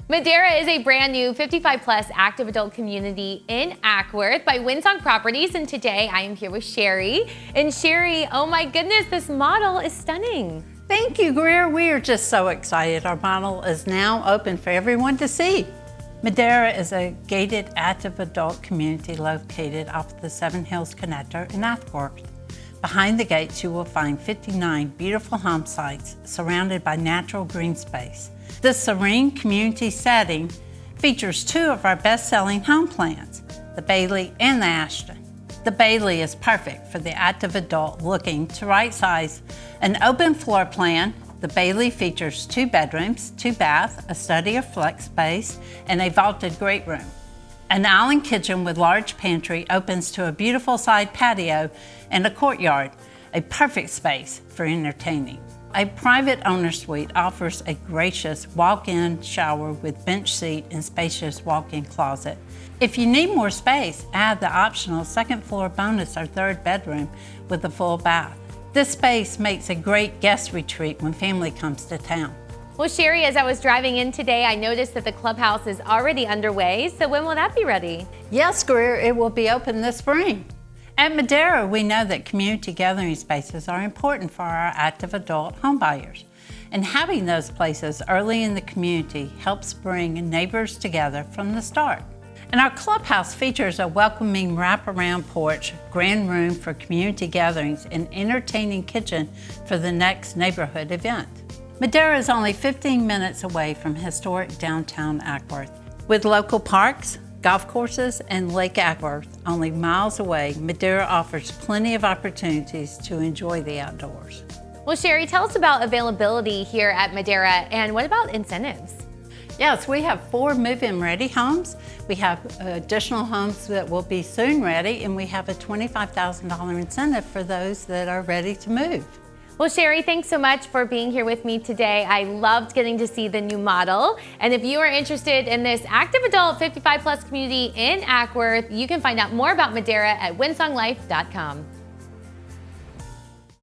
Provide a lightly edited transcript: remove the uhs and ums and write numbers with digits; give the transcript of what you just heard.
Madeira is a brand new 55-plus active adult community in Acworth by Windsong Properties, and today I am here with Sherry. And Sherry, oh my goodness, this model is stunning. Thank you, Greer. We are just so excited. Our model is now open for everyone to see. Madeira is a gated active adult community located off the Seven Hills Connector in Acworth. Behind the gates, you will find 59 beautiful home sites surrounded by natural green space. This serene community setting features two of our best-selling home plans, the Bailey and the Ashton. The Bailey is perfect for the active adult looking to right-size an open floor plan. The Bailey features 2 bedrooms, 2 baths, a study or flex space, and a vaulted great room. An island kitchen with large pantry opens to a beautiful side patio and a courtyard, a perfect space for entertaining. A private owner suite offers a gracious walk-in shower with bench seat and spacious walk-in closet. If you need more space, add the optional second floor bonus or third bedroom with a full bath. This space makes a great guest retreat when family comes to town. Well, Sherry, as I was driving in today, I noticed that the clubhouse is already underway. So when will that be ready? Yes, Greer, it will be open this spring. At Madeira, we know that community gathering spaces are important for our active adult homebuyers. And having those places early in the community helps bring neighbors together from the start. And our clubhouse features a welcoming wraparound porch, grand room for community gatherings, and entertaining kitchen for the next neighborhood event. Madeira is only 15 minutes away from historic downtown Acworth. With local parks, golf courses, and Lake Acworth only miles away, Madeira offers plenty of opportunities to enjoy the outdoors. Well, Sherry, tell us about availability here at Madeira, and what about incentives? Yes, we have 4 move-in ready homes. We have additional homes that will be soon ready, and we have a $25,000 incentive for those that are ready to move. Well, Sherry, thanks so much for being here with me today. I loved getting to see the new model. And if you are interested in this active adult 55-plus community in Acworth, you can find out more about Madeira at windsonglife.com.